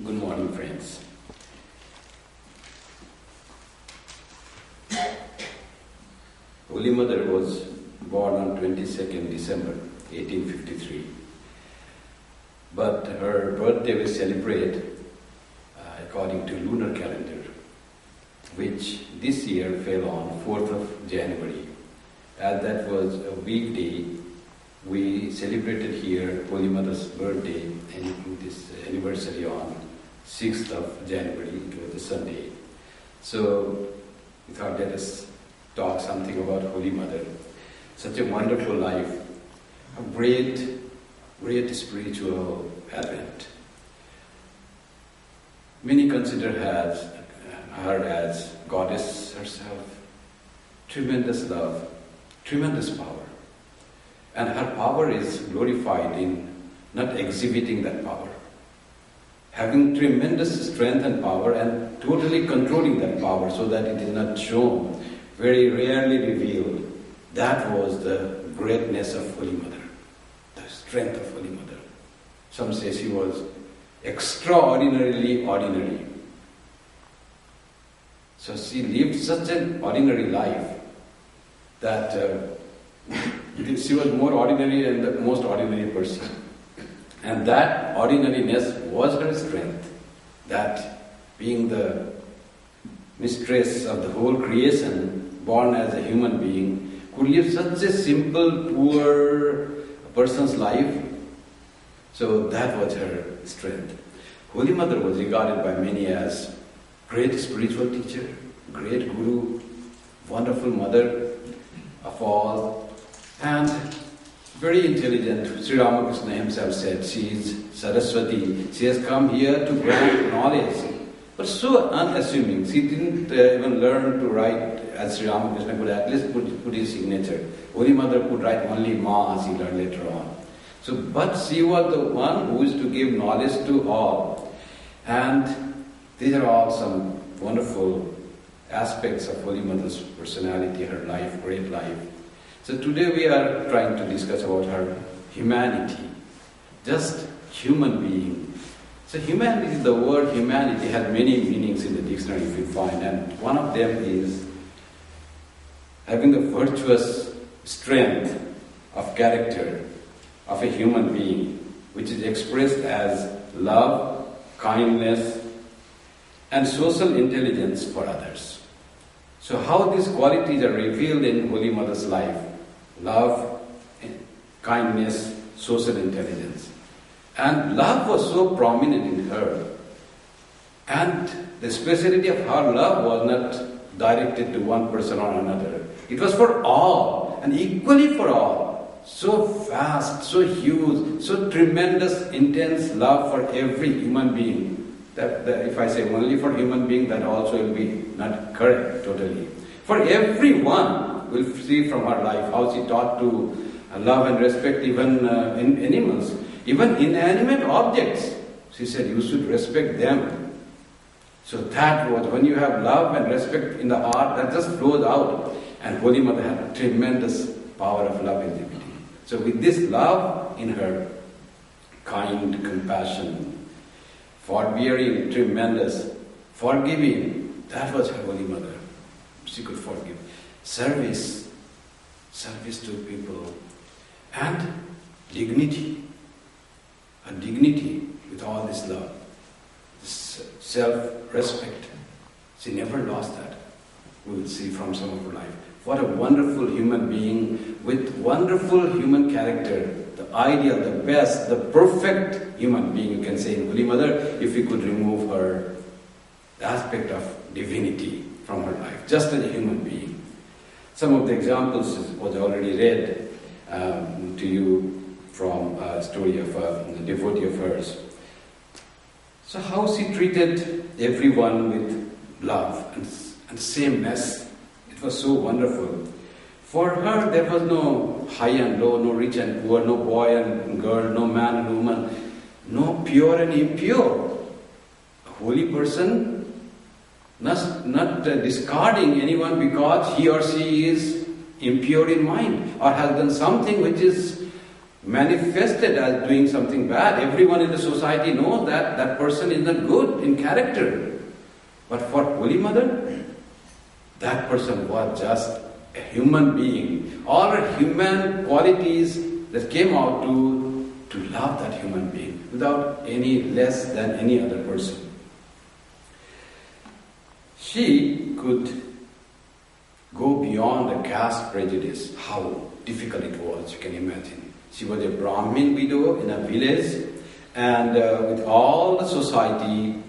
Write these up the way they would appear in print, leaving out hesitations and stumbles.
Good morning, friends. Holy Mother was born on 22nd December 1853. But her birthday we celebrate according to lunar calendar, which this year fell on 4th of January. As that was a weekday, we celebrated here Holy Mother's birthday and this anniversary on 6th of January. It was a Sunday. So we thought, let us talk something about Holy Mother. Such a wonderful life, a great spiritual advent. Many consider her as goddess herself. Tremendous love, tremendous power. And her power is glorified in not exhibiting that power. Having tremendous strength and power and totally controlling that power so that it is not shown, very rarely revealed. That was the greatness of Holy Mother, the strength of Holy Mother. Some say she was extraordinarily ordinary. So she lived such an ordinary life that she was more ordinary than the most ordinary person. And that ordinariness was her strength, that being the mistress of the whole creation, born as a human being, could live such a simple, poor person's life. So that was her strength. Holy Mother was regarded by many as great spiritual teacher, great guru, wonderful mother of all, and very intelligent. Sri Ramakrishna himself said she is Saraswati. She has come here to grant knowledge. But so unassuming. She didn't even learn to write as Sri Ramakrishna could at least put his signature. Holy Mother could write only Ma, as he learned later on. But she was the one who is to give knowledge to all. And these are all some wonderful aspects of Holy Mother's personality, her life, great life. So today we are trying to discuss about her humanity, just human being. So humanity, the word humanity has many meanings in the dictionary if you find, and one of them is having the virtuous strength of character of a human being, which is expressed as love, kindness, and social intelligence for others. So how these qualities are revealed in Holy Mother's life? Love, kindness, social intelligence. And love was so prominent in her. And the speciality of her love was not directed to one person or another. It was for all, and equally for all. So vast, so huge, so tremendous, intense love for every human being. That if I say only for human being, that also will be not correct totally. For everyone, we'll see from her life how she taught to love and respect even in animals, even inanimate objects. She said you should respect them. So that was, when you have love and respect in the heart, that just flows out. And Holy Mother had a tremendous power of love and divinity. So with this love in her, kind, compassion, forbearing, tremendous, forgiving, that was her Holy Mother. She could forgive. Service to people, and dignity. A dignity with all this love, this self-respect. She never lost that. We will see from some of her life. What a wonderful human being with wonderful human character. The ideal, the best, the perfect human being, you can say in Holy Mother, if we could remove her aspect of divinity from her life, just as a human being. Some of the examples was already read to you from a story of a devotee of hers. So how she treated everyone with love and sameness, it was so wonderful. For her, there was no high and low, no rich and poor, no boy and girl, no man and woman, no pure and impure. A holy person, not discarding anyone because he or she is impure in mind or has done something which is manifested as doing something bad. Everyone in the society knows that that person is not good in character. But for Holy Mother, that person was just a human being. All her human qualities that came out to love that human being without any less than any other person. She could go beyond the caste prejudice. How difficult it was, you can imagine. She was a Brahmin widow in a village, and with all the society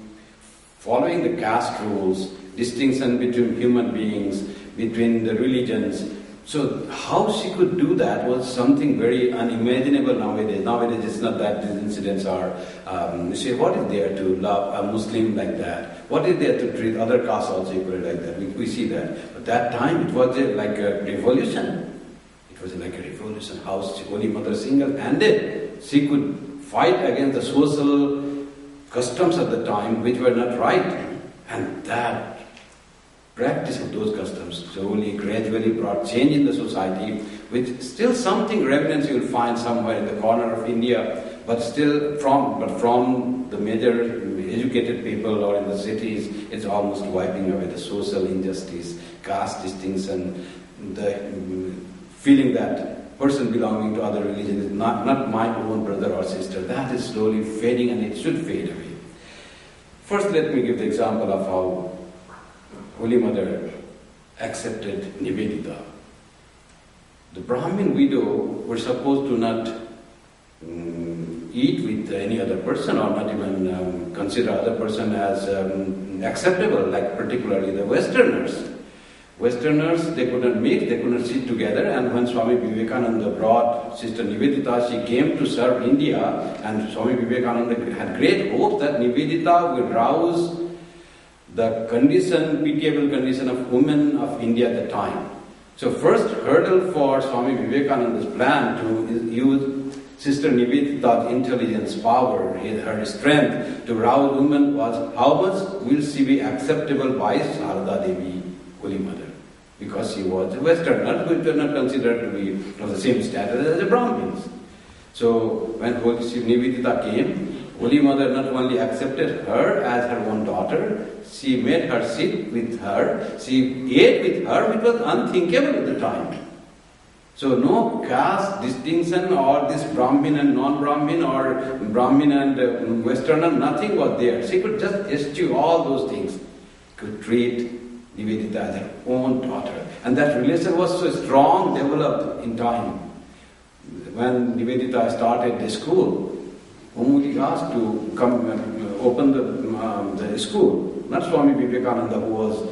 following the caste rules, distinction between human beings, between the religions. So how she could do that was something very unimaginable nowadays. Nowadays it's not that these incidents are, you say, what is there to love a Muslim like that? What is there to treat other castes also equally like that? We see that. But that time it was like a revolution. It was like a revolution. How Holy Mother single-handed, she could fight against the social customs at the time which were not right. And that practice of those customs slowly, gradually brought change in the society, which still something remnants you will find somewhere in the corner of India, but still from the major educated people or in the cities, it's almost wiping away the social injustice, caste distinction, the feeling that person belonging to other religion is not my own brother or sister. That is slowly fading, and it should fade away. First, let me give the example of how Holy Mother accepted Nivedita. The Brahmin widow were supposed to not eat with any other person or not even consider other person as acceptable, like particularly the Westerners. Westerners, they could not meet, they could not sit together, and when Swami Vivekananda brought Sister Nivedita, she came to serve India, and Swami Vivekananda had great hope that Nivedita would rouse the pitiable condition of women of India at the time. So first hurdle for Swami Vivekananda's plan to use Sister Nivedita's intelligence, power, her strength to rouse women was how much will she be acceptable by Sarada Devi, Holy Mother? Because she was a Westerner, which were not considered to be of the same status as the Brahmins. So when Holy Nivedita came, Holy Mother not only accepted her as her own daughter, she made her sit with her, she ate with her, which was unthinkable at the time. So no caste distinction or this Brahmin and non-Brahmin or Brahmin and Westerner, nothing was there. She could just eschew all those things, could treat Nivedita as her own daughter. And that relation was so strong, developed in time. When Nivedita started the school, Umuli asked to come and open the school. Not Swami Vivekananda, who was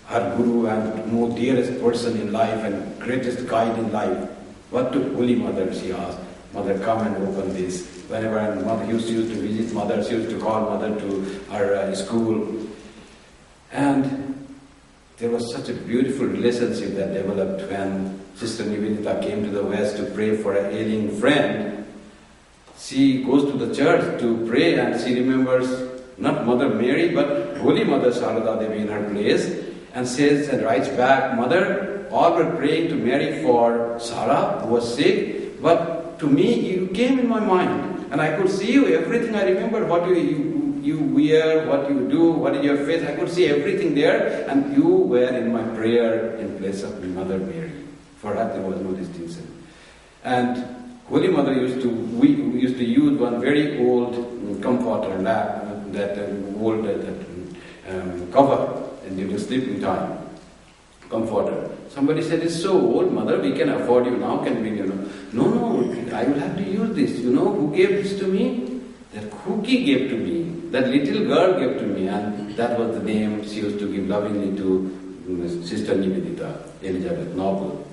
her guru and most dearest person in life and greatest guide in life, but to Holy Mother she asked, Mother, come and open this. Whenever Mother used to visit Mother, she used to call Mother to her school. And there was such a beautiful relationship that developed when Sister Nivedita came to the West to pray for an ailing friend. She goes to the church to pray, and she remembers not Mother Mary but Holy Mother Sarada Devi in her place, and says and writes back, Mother, all were praying to Mary for Sara, who was sick, but to me you came in my mind, and I could see you, everything I remember, what you wear, what you do, what is your face, I could see everything there, and you were in my prayer in place of Mother Mary. For that there was no distinction. And Holy Mother used to use one very old comforter, that old cover during sleeping time, comforter. Somebody said, it's so old, Mother, we can afford you now, can we, No, I will have to use this. You know who gave this to me? That cookie gave to me, that little girl gave to me, and that was the name she used to give lovingly to Sister Nivedita, Elizabeth Noble.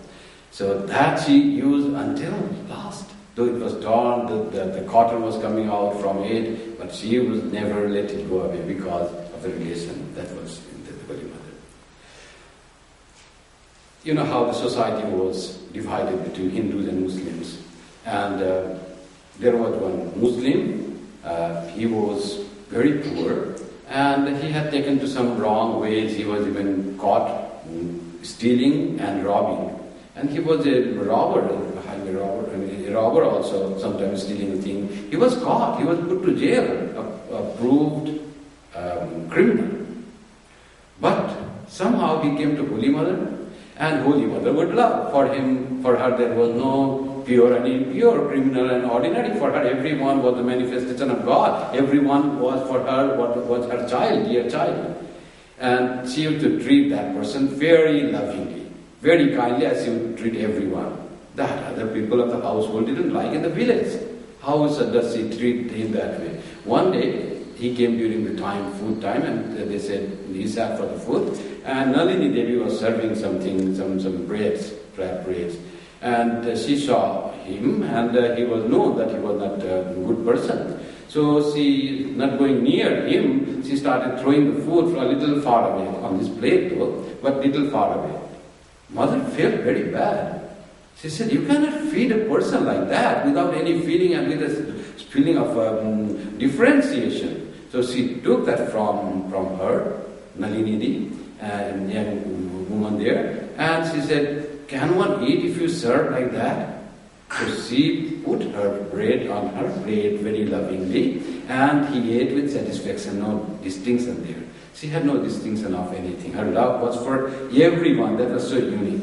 So that she used until last. Though it was torn, the cotton was coming out from it, but she was never let it go away because of the relation that was in the Holy Mother. You know how the society was divided between Hindus and Muslims. And there was one Muslim, he was very poor, and he had taken to some wrong ways. He was even caught stealing and robbing. And he was a robber, a highway robber, a robber also, sometimes stealing a thing. He was caught, he was put to jail, a proved criminal. But somehow he came to Holy Mother, and Holy Mother would love. For her there was no pure and impure, criminal and ordinary. For her everyone was the manifestation of God. Everyone was for her was her child, dear child. And she used to treat that person very lovingly, very kindly, as she would treat everyone. That other people of the household didn't like in the village. How does she treat him that way? One day, he came during the food time, and they said he sat for the food, and Nalini Devi was serving something, some breads, crab breads, and she saw him, and he was known that he was not a good person. So she, not going near him, she started throwing the food a little far away, on this plate though, but little far away. Mother felt very bad. She said, you cannot feed a person like that without any feeling and with a feeling of differentiation. So she took that from her, Nalini, and young woman there, and she said, can one eat if you serve like that? So she put her bread on her plate very lovingly, and he ate with satisfaction, no distinction there. She had no distinction of anything. Her love was for everyone. That was so unique.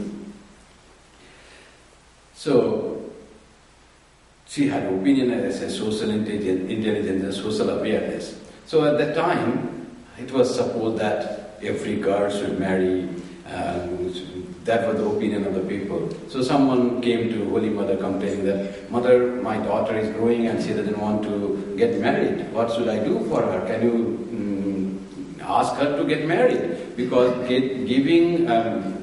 So she had opinion as a social intelligence, a social awareness. So at that time, it was supposed that every girl should marry. That was the opinion of the people. So someone came to Holy Mother complaining that, Mother, my daughter is growing and she doesn't want to get married. What should I do for her? Can you ask her to get married? Because giving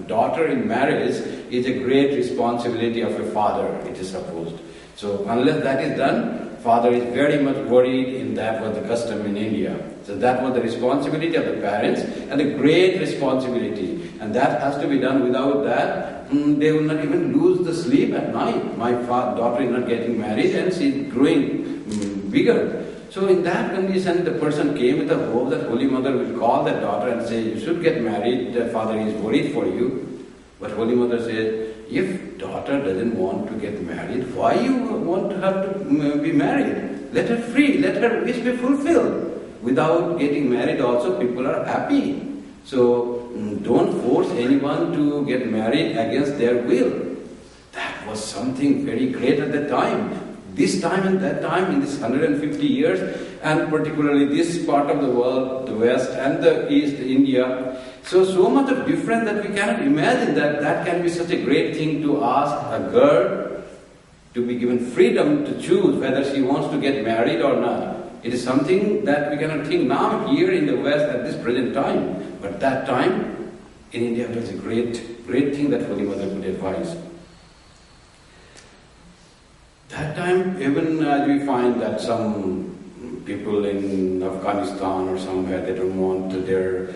daughter in marriage is a great responsibility of a father, it is supposed. So unless that is done, father is very much worried, and that was the custom in India. So that was the responsibility of the parents, and a great responsibility. And that has to be done. Without that, they will not even lose the sleep at night. My daughter is not getting married and she is growing bigger. So in that condition, the person came with the hope that Holy Mother will call that daughter and say, you should get married, the father is worried for you. But Holy Mother said, if daughter doesn't want to get married, why you want her to be married? Let her free, let her wish be fulfilled. Without getting married also, people are happy. So don't force anyone to get married against their will. That was something very great at that time. This time and that time, in this 150 years, and particularly this part of the world, the West and the East, India, so much of difference that we cannot imagine that can be such a great thing to ask a girl to be given freedom to choose whether she wants to get married or not. It is something that we cannot think now here in the West at this present time. But that time in India it was a great thing that Holy Mother could advise. That time, even as we find that some people in Afghanistan or somewhere, they don't want their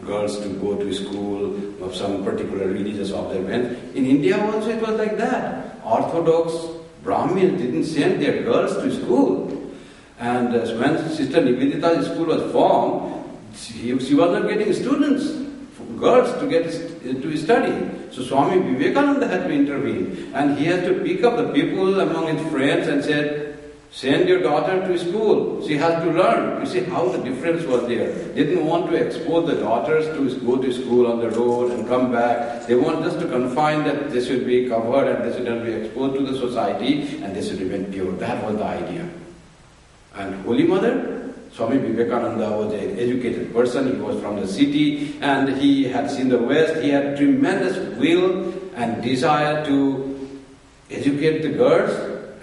girls to go to school of some particular religious observance. In India also it was like that. Orthodox Brahmins didn't send their girls to school. And when Sister Nivedita's school was formed, she was not getting students, girls to study. So Swami Vivekananda had to intervene, and he had to pick up the people among his friends and said, send your daughter to school. She has to learn. You see how the difference was there. They didn't want to expose the daughters to go to school on the road and come back. They want just to confine that they should be covered and they should not be exposed to the society and they should remain pure. That was the idea. And Holy Mother, Swami Vivekananda was an educated person. He was from the city and he had seen the West. He had tremendous will and desire to educate the girls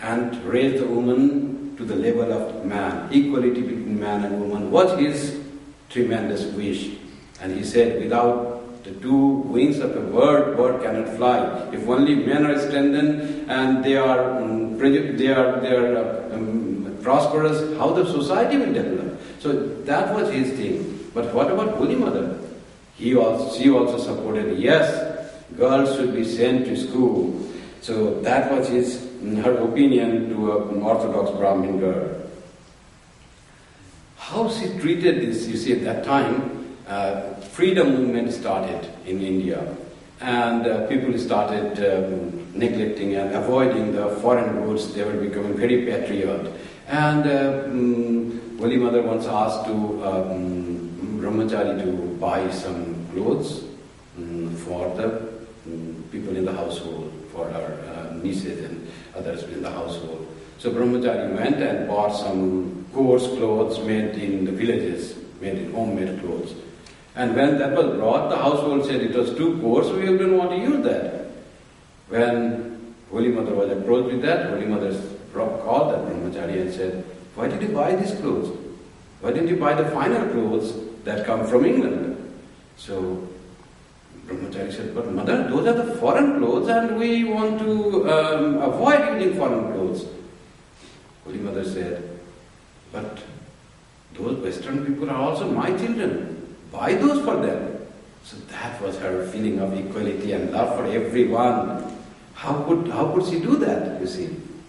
and raise the woman to the level of man. Equality between man and woman was his tremendous wish. And he said, without the two wings of a bird cannot fly. If only men are strengthened and they are prosperous, how the society will develop. So that was his thing. But what about Holy Mother? She also supported, yes, girls should be sent to school. So that was her opinion to an Orthodox Brahmin girl. How she treated this, you see, at that time, freedom movement started in India. And people started neglecting and avoiding the foreign goods. They were becoming very patriot. And Holy Mother once asked to Brahmachari to buy some clothes for the people in the household, for her nieces and others in the household. So Brahmachari went and bought some coarse clothes made in the villages, made in homemade clothes. And when that was brought, the household said it was too coarse, we didn't want to use that. When Holy Mother was approached with that, Holy Mother called that Brahmachari and said, why did you buy these clothes? Why didn't you buy the finer clothes that come from England? So Brahmachari said, but Mother, those are the foreign clothes and we want to avoid using foreign clothes. Holy Mother said, but those Western people are also my children. Buy those for them. So that was her feeling of equality and love for everyone. How could she do that, you see?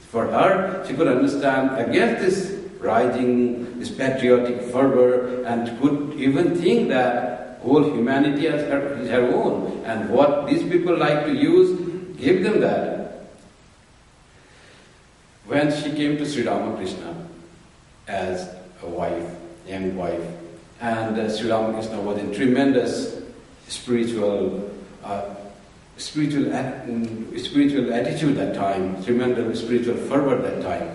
For her, she could understand against this rising, this patriotic fervor, and could even think that whole humanity is her own, and what these people like to use, give them that. When she came to Sri Ramakrishna as a wife, young wife, and Sri Ramakrishna was in tremendous spiritual attitude that time, tremendous spiritual fervor that time.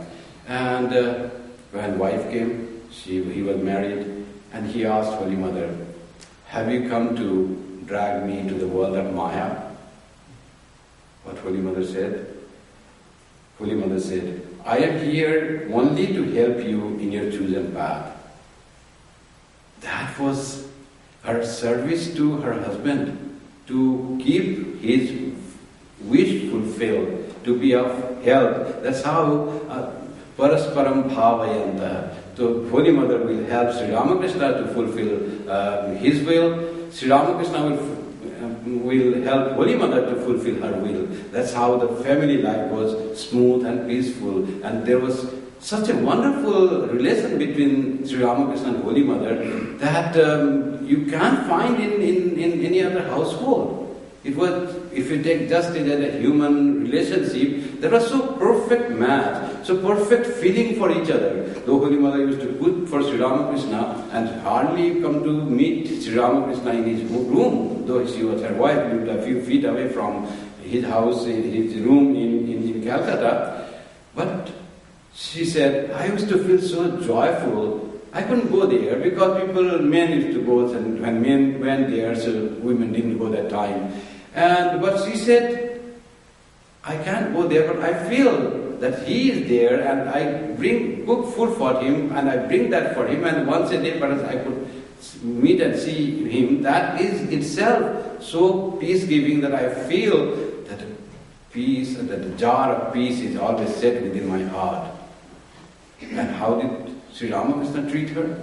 And when wife came, he was married, and he asked Holy Mother, have you come to drag me to the world of Maya? What Holy Mother said? Holy Mother said, I am here only to help you in your chosen path. That was her service to her husband, to keep his wish fulfilled, to be of help. That's how Parasparam Bhavayanta. So Holy Mother will help Sri Ramakrishna to fulfill his will. Sri Ramakrishna will help Holy Mother to fulfill her will. That's how the family life was smooth and peaceful. And there was such a wonderful relation between Sri Ramakrishna and Holy Mother that you can't find in any other household. It was, if you take just it as a human relationship, there was so perfect match, so perfect feeling for each other. Though Holy Mother used to cook for Sri Ramakrishna and hardly come to meet Sri Ramakrishna in his room, though she was her wife, lived a few feet away from his house, in his room in Calcutta. But she said, I used to feel so joyful. I couldn't go there because men used to go, and when men went there, so women didn't go that time. But she said, I can't go there, but I feel that he is there, and I cook food for him, and I bring that for him, and once a day perhaps I could meet and see him. That is itself so peace-giving that I feel that peace, and that the jar of peace is always set within my heart. And how did Sri Ramakrishna treat her?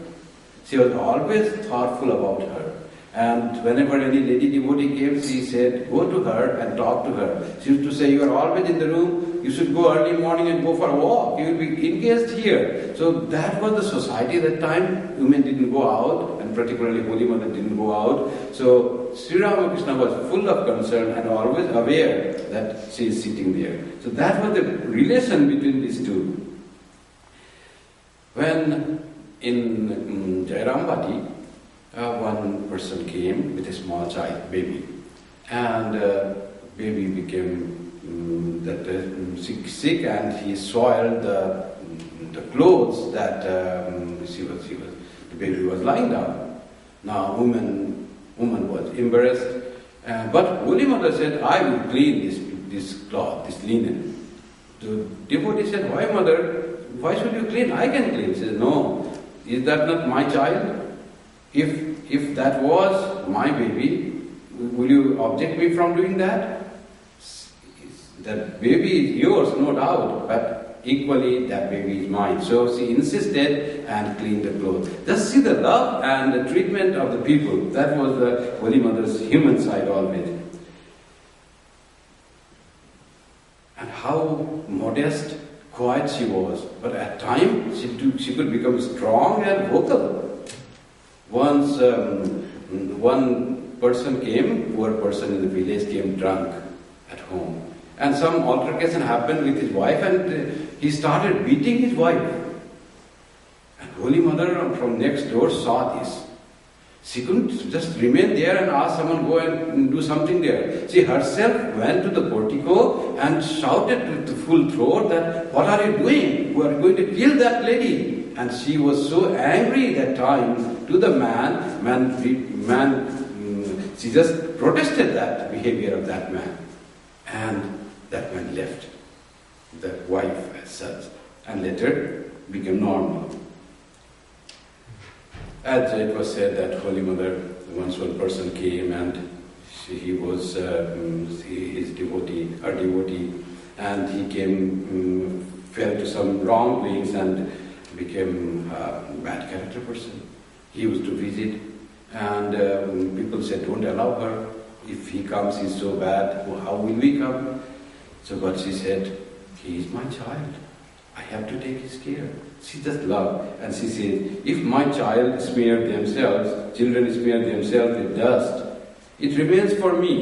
She was always thoughtful about her. And whenever any lady devotee came, she said, go to her and talk to her. She used to say, you are always in the room, you should go early morning and go for a walk, you will be engaged here. So that was the society at that time. Women didn't go out, and particularly Holy Mother didn't go out. So Sri Ramakrishna was full of concern and always aware that she is sitting there. So that was the relation between these two. When in Jairambati, one person came with a small child, baby, and baby became sick, and he soiled the clothes that the baby was lying down. Now, woman was embarrassed, but Holy Mother said, I will clean this cloth, this linen. The devotee said, why, Mother? Why should you clean? I can clean. She said, no, is that not my child? If that was my baby, will you object me from doing that? That baby is yours, no doubt, but equally that baby is mine. So she insisted and cleaned the clothes. Just see the love and the treatment of the people. That was the Holy Mother's human side always. And how modest, quiet she was, but at times she could become strong and vocal. Once one person came, poor person in the village came drunk at home. And some altercation happened with his wife, and he started beating his wife. And Holy Mother from next door saw this. She couldn't just remain there and ask someone go and do something there. She herself went to the portico and shouted with full throat that, "What are you doing? We are going to kill that lady." And she was so angry that time to the man, she just protested that behavior of that man. And that man left the wife as such, and later became normal. As it was said that Holy Mother, once one person came and he was his devotee, her devotee, and he came, fell to some wrongdoings and became a bad character person. He used to visit, and people said, "Don't allow her. If he comes, he's so bad. How will we come?" So, but she said, "He is my child. I have to take his care." She just loved, and she said, "If my children smear themselves with dust, it remains for me,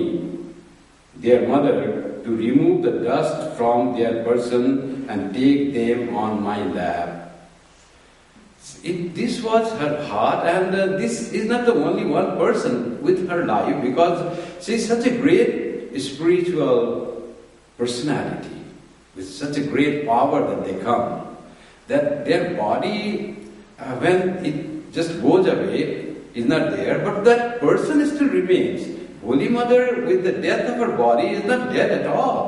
their mother, to remove the dust from their person and take them on my lap." This was her heart, and this is not the only one person with her life, because she is such a great spiritual personality, with such a great power that they come, that their body, when it just goes away, is not there, but that person still remains. Holy Mother, with the death of her body, is not dead at all.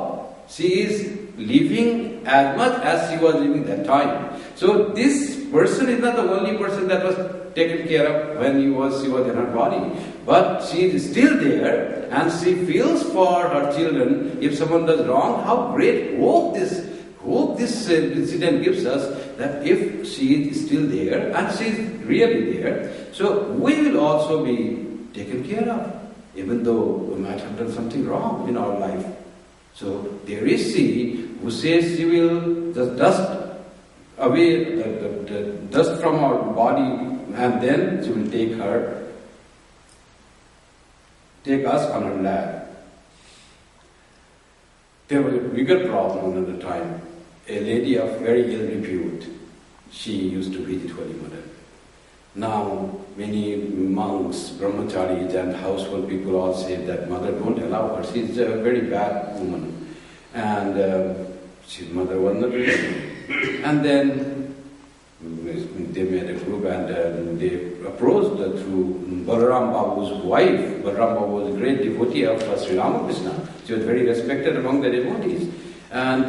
She is living as much as she was living that time. So this person is not the only person that was taken care of when she was in her body, but she is still there, and she feels for her children. If someone does wrong, how great hope this incident gives us, that if she is still there, and she is really there, so we will also be taken care of, even though we might have done something wrong in our life. So there is she who says she will just dust away the dust from our body, and then she will take us on her lap. There was a bigger problem another time. A lady of very ill repute, she used to visit Holy Mother. Now many monks, brahmacharis and household people all say that Mother, don't allow her, she is a very bad woman. And Mother was not listening. And then they made a group, and they approached through Balaram Babu's wife. Balaram Babu was a great devotee of Sri Ramakrishna. She was very respected among the devotees. And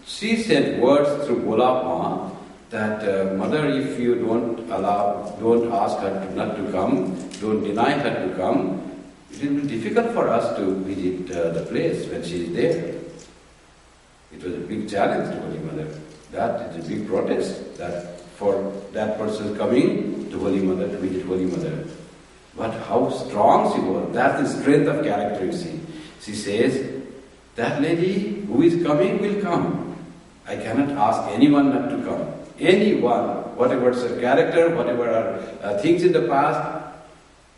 she said words through Golapma that, "Mother, if you don't ask her not to come, don't deny her to come, it will be difficult for us to visit the place when she is there." It was a big challenge to Holy Mother. That is a big protest, that for that person coming to Holy Mother, to visit Holy Mother. But how strong she was, that's the strength of character, you see. She says, "That lady who is coming will come. I cannot ask anyone not to come. Anyone, whatever her character, whatever her things in the past.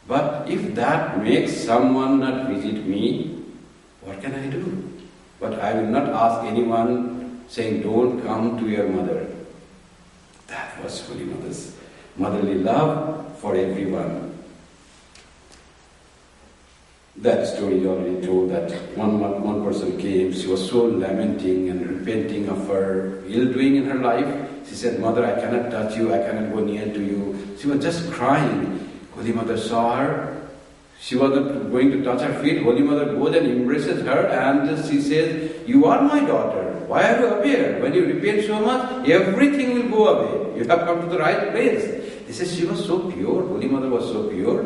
But if that makes someone not visit me, what can I do? But I will not ask anyone saying, don't come to your mother." That was Holy Mother's motherly love for everyone. That story is already told, that one person came, she was so lamenting and repenting of her ill-doing in her life. She said, "Mother, I cannot touch you, I cannot go near to you." She was just crying. Holy Mother saw her. She was not going to touch her feet. Holy Mother goes and embraces her, and she says, "You are my daughter. Why are you aware? When you repent so much, everything will go away. You have come to the right place." He says she was so pure. Holy Mother was so pure.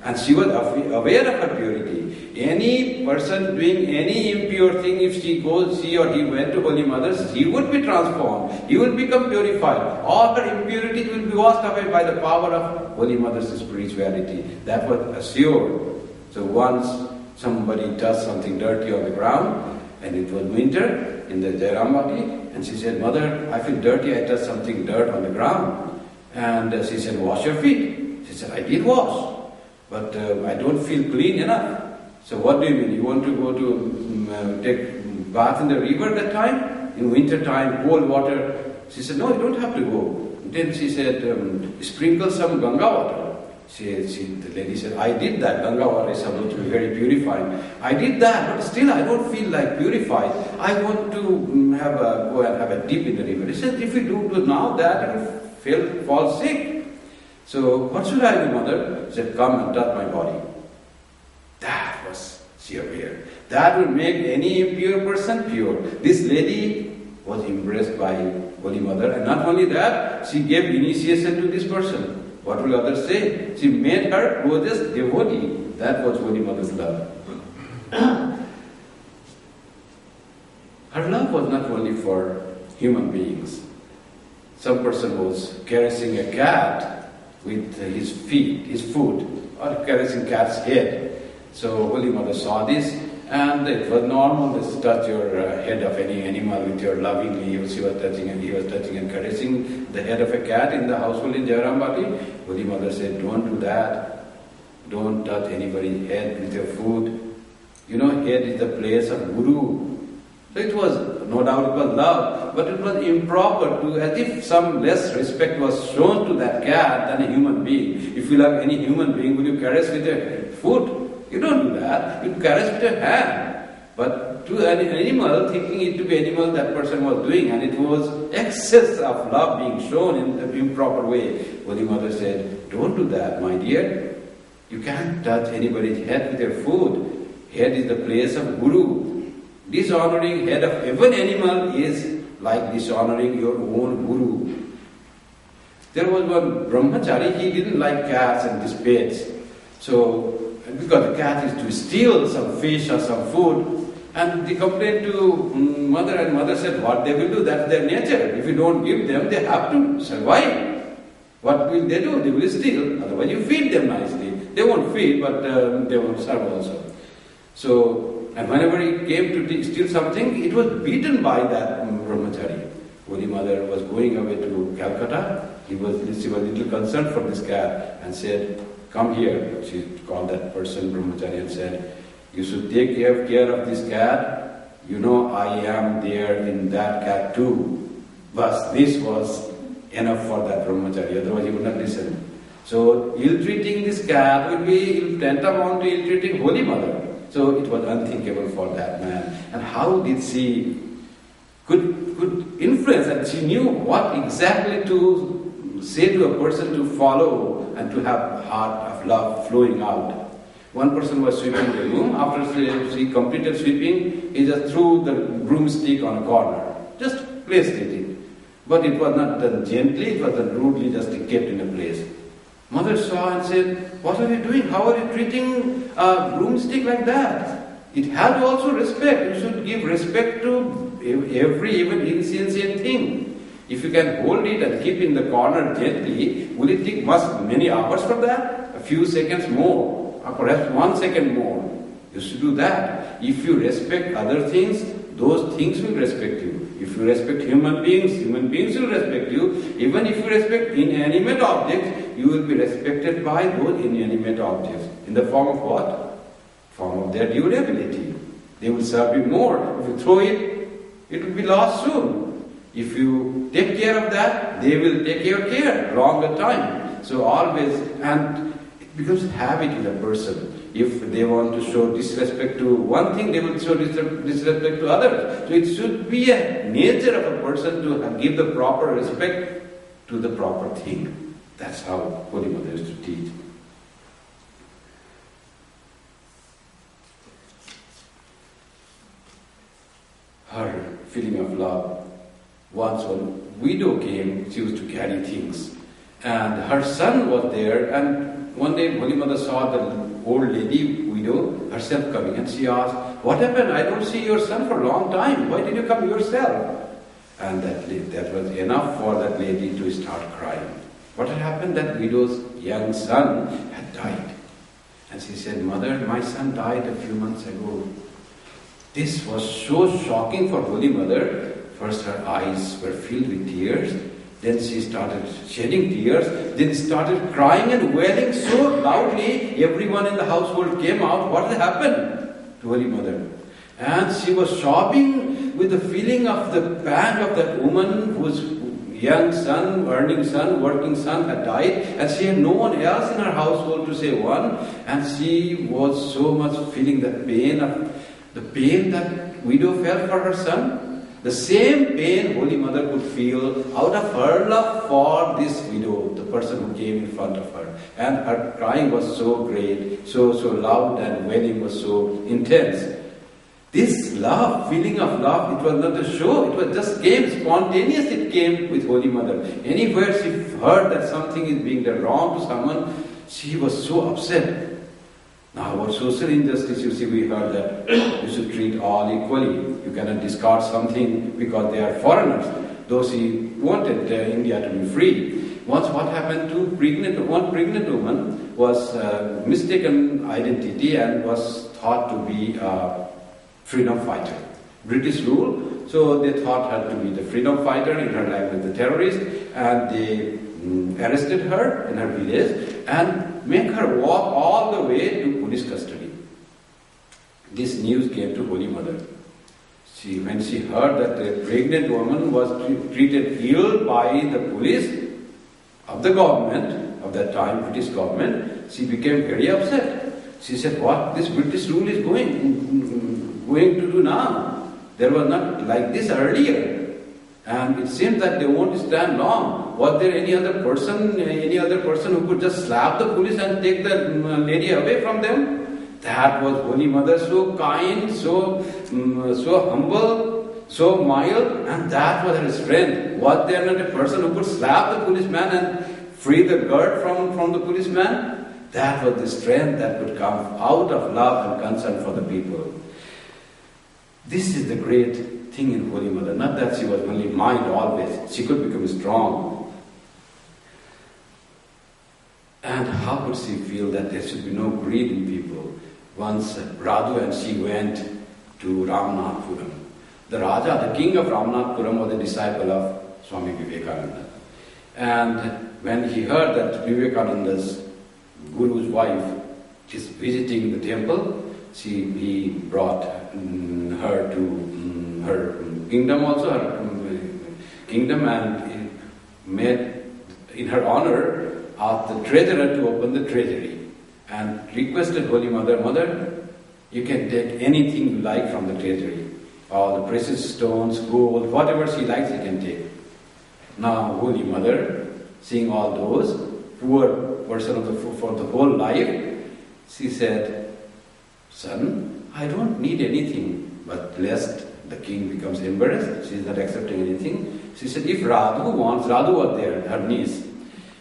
And she was aware of her purity. Any person doing any impure thing, if she or he went to Holy Mother, he would be transformed. He would become purified. All her impurities will be washed away by the power of Holy Mother's spirituality. That was assured. So once somebody touched something dirty on the ground, and it was winter in the Jairambati, and she said, "Mother, I feel dirty, I touched something dirt on the ground." And she said, "Wash your feet." She said, "I did wash." but I don't feel clean enough. So what do you mean? You want to go to take bath in the river that time? In winter time, cold water? She said, no, you don't have to go. Then she said, sprinkle some Ganga water. The lady said, I did that. Ganga water is supposed to be very purifying. I did that, but still I don't feel like purified. I want to go and have a dip in the river. He said, if you do now that, you will fall sick. So what should I do, mother? She said, come and touch my body. That was sheer fear. That would make any impure person pure. This lady was impressed by Holy Mother, and not only that, she gave initiation to this person. What will others say? She made her closest devotee. That was Holy Mother's love. Her love was not only for human beings. Some person was caressing a cat with his feet, his foot, or caressing cat's head. So Holy Mother saw this, and it was normal to touch your head of any animal with your lovingly. She was touching and he was touching and caressing the head of a cat in the household in Jairambati. Holy Mother said, don't do that. Don't touch anybody's head with your foot. You know, head is the place of Guru. So it was, no doubt it was love, but it was improper to, as if some less respect was shown to that cat than a human being. If you love any human being, will you caress with your foot? You don't do that. You caress with your hand. But to an animal, thinking it to be animal, that person was doing, and it was excess of love being shown in an improper way. Holy Mother said, don't do that, my dear. You can't touch anybody's head with your foot. Head is the place of Guru. Dishonoring head of even animal is like dishonoring your own Guru. There was one brahmachari, he didn't like cats and these pets. So, because the cat is to steal some fish or some food, and they complained to mother, and mother said, what they will do, that's their nature. If you don't give them, they have to survive. What will they do? They will steal, otherwise you feed them nicely. They won't feed, but they won't serve also. So, and whenever he came to steal something, it was beaten by that brahmachari. Holy Mother was going away to Calcutta. She was a little concerned for this cat and said, come here. She called that person brahmachari and said, you should take care of this cat. You know I am there in that cat too. But this was enough for that brahmachari, otherwise he would not listen. So ill-treating this cat would be tantamount to ill-treating Holy Mother. So it was unthinkable for that man. And how did she could influence, and she knew what exactly to say to a person to follow and to have heart of love flowing out. One person was sweeping the room. After she completed sweeping, he just threw the broomstick on a corner. Just placed it. But it was not done gently, it was done rudely, just kept in a place. Mother saw and said, what are you doing? How are you treating a broomstick like that? It has also respect. You should give respect to every, even insentient thing. If you can hold it and keep in the corner gently, will it take many hours for that? A few seconds more, or perhaps 1 second more. You should do that. If you respect other things, those things will respect you. If you respect human beings will respect you. Even if you respect inanimate objects, you will be respected by those inanimate objects. In the form of what? Form of their durability. They will serve you more. If you throw it, it will be lost soon. If you take care of that, they will take your care longer time. So always, and it becomes a habit in a person. If they want to show disrespect to one thing, they will show disrespect to others. So it should be a nature of a person to give the proper respect to the proper thing. That's how Holy Mother used to teach. Her feeling of love. Once when widow came, she used to carry things. And her son was there, and one day Holy Mother saw the old lady, widow, herself coming, and she asked, what happened? I don't see your son for a long time. Why did you come yourself? And that was enough for that lady to start crying. What had happened? That widow's young son had died. And she said, Mother, my son died a few months ago. This was so shocking for Holy Mother. First her eyes were filled with tears, Then she started shedding tears, then started crying and wailing so loudly, everyone in the household came out. What had happened to Holy Mother? And she was sobbing with the feeling of the pang of that woman whose young son, earning son, working son had died, and she had no one else in her household to say one, and she was so much feeling the pain that widow felt for her son. The same pain Holy Mother could feel out of her love for this widow, the person who came in front of her. And her crying was so great, so loud, and wailing was so intense. This love, feeling of love, it was not a show, it was just came, spontaneous it came with Holy Mother. Anywhere she heard that something is being done wrong to someone, she was so upset. Now about social injustice, you see, we heard that you should treat all equally. You cannot discard something because they are foreigners. Though she wanted India to be free. Once what happened to one pregnant woman was mistaken identity and was thought to be a freedom fighter. British rule, so they thought her to be the freedom fighter, in her language the terrorist, and they arrested her in her village and make her walk all the way to police custody. This news came to Holy Mother. When she heard that a pregnant woman was treated ill by the police of the government, of that time, British government, she became very upset. She said, what this British rule is going to do now? There was not like this earlier. And it seems that they won't stand long. Was there any other person who could just slap the police and take the lady away from them? That was Holy Mother, so kind, so humble, so mild, and that was her strength. Was there not a person who could slap the policeman and free the girl from the policeman? That was the strength that could come out of love and concern for the people. This is the great thing in Holy Mother. Not that she was only mind always. She could become strong. And how could she feel that there should be no greed in people? Once Radhu and she went to Ramnathpuram. The Raja, the king of Ramnathpuram, was a disciple of Swami Vivekananda. And when he heard that Vivekananda's guru's wife is visiting the temple, he brought her to her kingdom also, and made in her honor asked the treasurer to open the treasury and requested Holy Mother, Mother, you can take anything you like from the treasury. All the precious stones, gold, whatever she likes, she can take. Now Holy Mother, seeing all those, poor person for the whole life, she said, son, I don't need anything, but lest the king becomes embarrassed, she is not accepting anything. She said, if Radhu was there, her niece,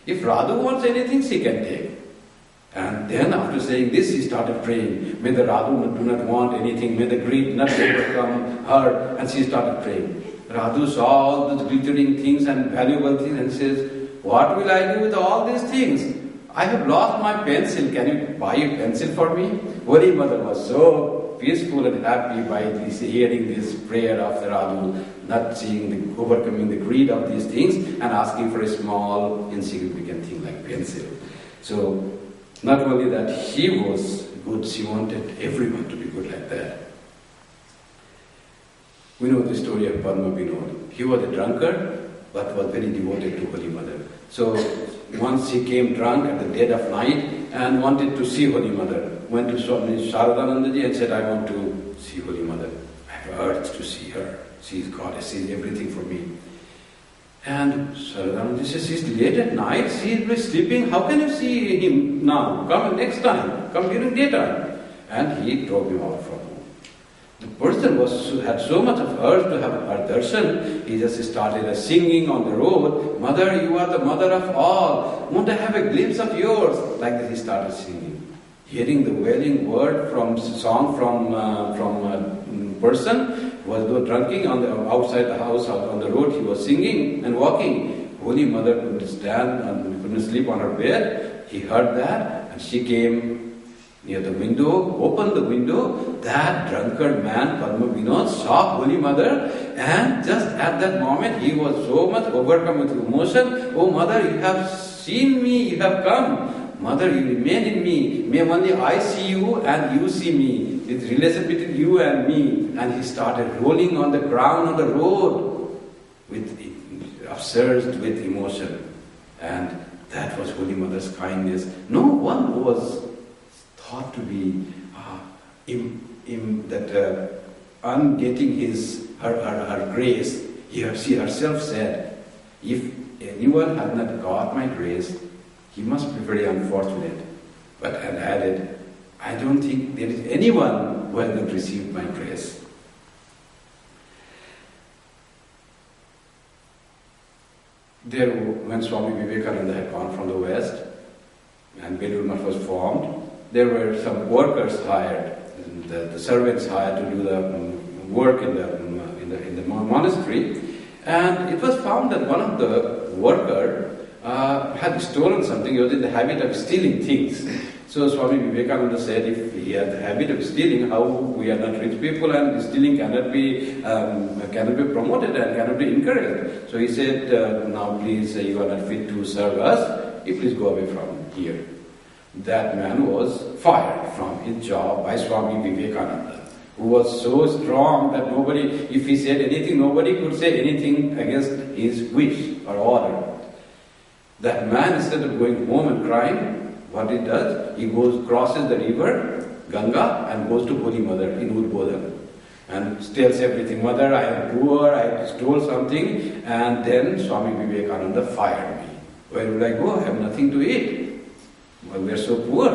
if Radhu wants anything, she can take. And then after saying this, she started praying, may the Radhu do not want anything, may the greed not overcome her, and she started praying. Radhu saw all those glittering things and valuable things and says, what will I do with all these things? I have lost my pencil, can you buy a pencil for me? Holy Mother was so peaceful and happy by hearing this prayer of the Radhu, not seeing overcoming the greed of these things and asking for a small insignificant thing like pencil. So not only that she was good, she wanted everyone to be good like that. We know the story of Padma Vinod. He was a drunkard but was very devoted to Holy Mother. So once he came drunk at the dead of night and wanted to see Holy Mother. Went to Swami Sharadanandaji and said, I want to see Holy Mother. I have urge to see her. She is goddess, she is everything for me. And Sharadanandaji says, she's late at night, she is sleeping, how can you see him now? Come next time, come during daytime. And he drove him out from home. The person had so much of urge to have her darshan, he just started singing on the road, Mother, you are the mother of all, won't I have a glimpse of yours? Like that he started singing. Hearing the wailing word from song from a person who was drinking outside the house, out on the road, he was singing and walking. Holy Mother couldn't stand and couldn't sleep on her bed. He heard that and she came near the window, opened the window. That drunkard man, Padma Vinod, saw Holy Mother, and just at that moment he was so much overcome with emotion. Oh Mother, you have seen me, you have come. Mother, you remain in me. May only I see you and you see me. It's relation between you and me. And he started rolling on the ground on the road, upsurged with emotion. And that was Holy Mother's kindness. No one was thought to be ungetting her grace. She herself said, if anyone had not got my grace, he must be very unfortunate. And added, I don't think there is anyone who has not received my grace. There, when Swami Vivekananda had gone from the West and Belur Math was formed, there were some workers hired, the servants hired to do the work in the monastery, and it was found that one of the workers had stolen something. He was in the habit of stealing things. So Swami Vivekananda said, if he had the habit of stealing, how we are not rich people and stealing cannot be promoted and cannot be encouraged. So he said, now please, you are not fit to serve us, you please go away from here. That man was fired from his job by Swami Vivekananda, who was so strong that nobody, if he said anything, nobody could say anything against his wish or order. That man, instead of going home and crying, what he does, he crosses the river, Ganga, and goes to Holy Mother in Udbodhan and tells everything. Mother, I am poor, I stole something, and then Swami Vivekananda fired me. Where would I go? I have nothing to eat. Well, we are so poor.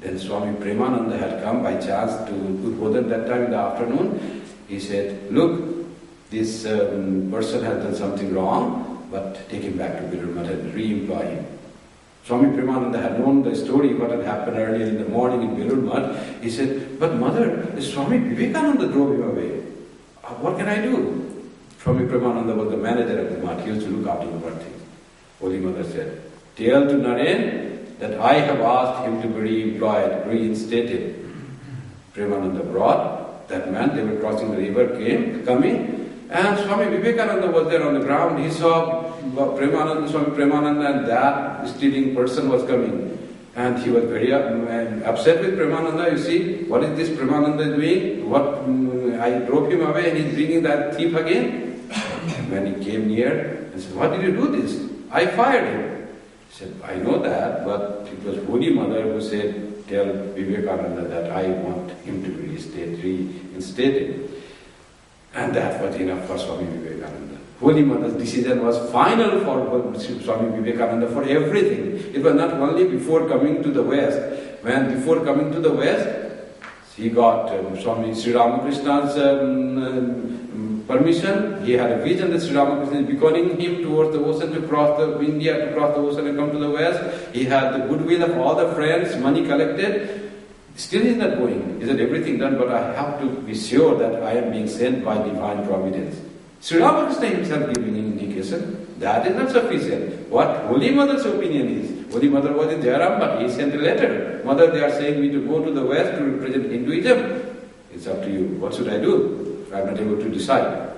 Then Swami Premananda had come by chance to Udbodhan that time in the afternoon. He said, look, this person has done something wrong, but take him back to Belur Math and re-employ him. Swami Premananda had known the story, what had happened earlier in the morning in Belur Math. He said, but mother, Swami Vivekananda drove him away. What can I do? Swami Premananda was the manager of the Math. He used to look after the things. Holy Mother said, tell to Naren that I have asked him to be re-employed, reinstated. Premananda brought that man. They were crossing the river, coming. And Swami Vivekananda was there on the ground. He saw Swami Premananda, and that stealing person was coming. And he was very upset with Premananda. You see, what is this Premananda doing? I drove him away and he's bringing that thief again. When he came near, he said, why did you do this? I fired him. He said, I know that, but it was Holy Mother who said, tell Vivekananda that I want him to be reinstated. And that was enough for Swami Vivekananda. Holy Mother's decision was final for Swami Vivekananda for everything. It was not only before coming to the West. Before coming to the West, he got Swami Sri Ramakrishna's permission. He had a vision that Sri Ramakrishna is beckoning him towards the ocean to cross India, to cross the ocean and come to the West. He had the goodwill of all the friends, money collected. Still he is not going. He said, everything done, but I have to be sure that I am being sent by divine providence. Sri Ramakrishna himself giving an indication, that is not sufficient. What Holy Mother's opinion is. Holy Mother was in Jairam, but he sent a letter. Mother, they are saying me to go to the West to represent Hinduism. It's up to you. What should I do? I am not able to decide.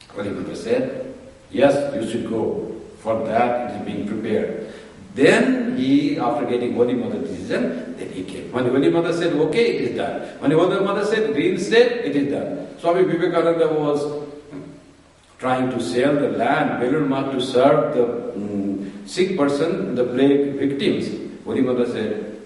Holy Mother said, yes, you should go. For that it is being prepared. Then he, after getting Holy Mother's decision, then he came. When Holy Mother said, okay, it is done. When Holy Mother said, reinstate, it is done. Swami Vivekananda was trying to sell the land, Belur Math, to serve the sick person, the plague victims. Holy Mother said,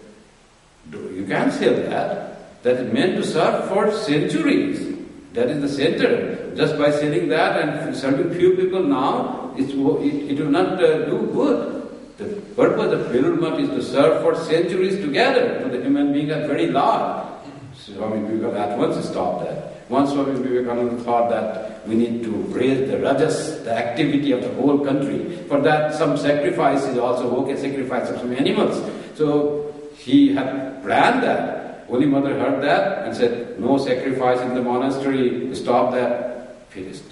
you can't sell that. That is meant to serve for centuries. That is the center. Just by selling that and serving few people now, it will not do good. The purpose of Belur Math is to serve for centuries together, so the human being are very large. Swami Vivekananda at once stopped that. Once Swami Vivekananda thought that we need to raise the rajas, the activity of the whole country. For that some sacrifice is also okay, sacrifice of some animals. So he had planned that. Holy Mother heard that and said, no sacrifice in the monastery, stop that, finished.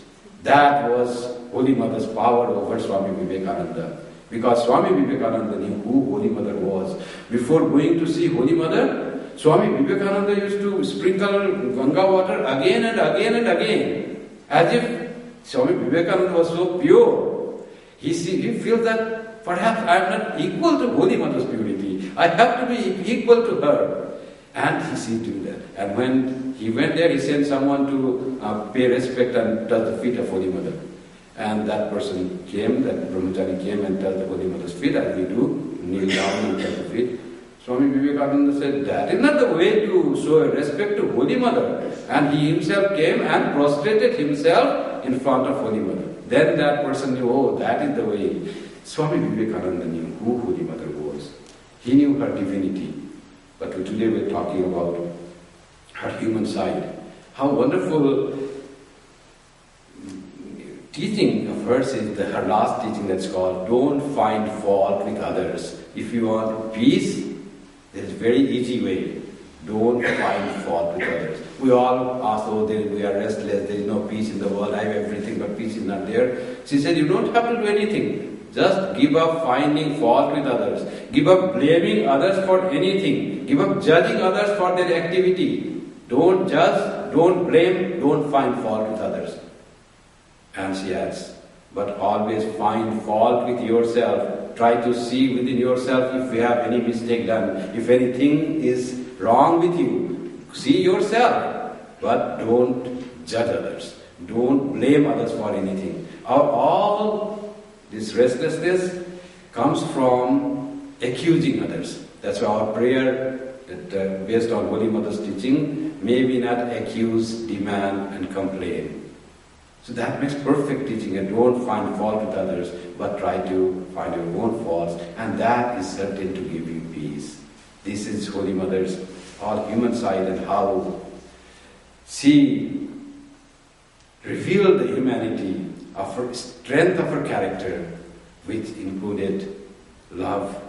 That was Holy Mother's power over Swami Vivekananda. Because Swami Vivekananda knew who Holy Mother was. Before going to see Holy Mother, Swami Vivekananda used to sprinkle Ganga water again and again and again, as if Swami Vivekananda was so pure. He feels that perhaps I am not equal to Holy Mother's purity. I have to be equal to her. And he seemed to do that. And when he went there, he sent someone to pay respect and touch the feet of Holy Mother. And that person came, that brahmachari came and touched the Holy Mother's feet, as we do, kneel down and touch the feet. Swami Vivekananda said, that is not the way to show respect to Holy Mother. And he himself came and prostrated himself in front of Holy Mother. Then that person knew, oh, that is the way. Swami Vivekananda knew who Holy Mother was. He knew her divinity. But today we're talking about her human side. How wonderful teaching of hers is her last teaching, that's called, don't find fault with others. If you want peace, there's a very easy way. Don't find fault with others. We all ask, oh, we are restless, there is no peace in the world, I have everything but peace is not there. She said, you don't have to do anything. Just give up finding fault with others. Give up blaming others for anything. Give up judging others for their activity. Don't judge, don't blame, don't find fault with others. And she adds, but always find fault with yourself. Try to see within yourself if you have any mistake done. If anything is wrong with you, see yourself. But don't judge others. Don't blame others for anything. All this restlessness comes from accusing others. That's why our prayer, that, based on Holy Mother's teaching, may we not accuse, demand and complain. So that makes perfect teaching, and don't find fault with others, but try to find your own faults, and that is certain to give you peace. This is Holy Mother's all human side, and how she revealed the humanity of her strength of her character, which included love,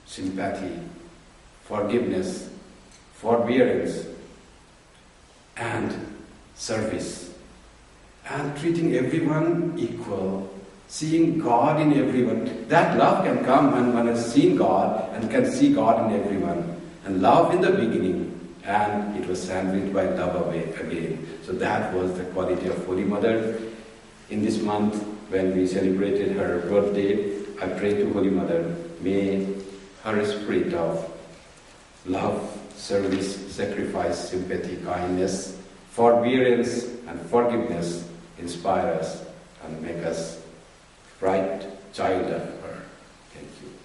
sympathy, forgiveness, forbearance, and service. And treating everyone equal, seeing God in everyone. That love can come when one has seen God and can see God in everyone. And love in the beginning, and it was sandwiched by love away again. So that was the quality of Holy Mother. In this month, when we celebrated her birthday, I pray to Holy Mother, may her spirit of love, service, sacrifice, sympathy, kindness, forbearance and forgiveness inspire us and make us right child of her. Thank you.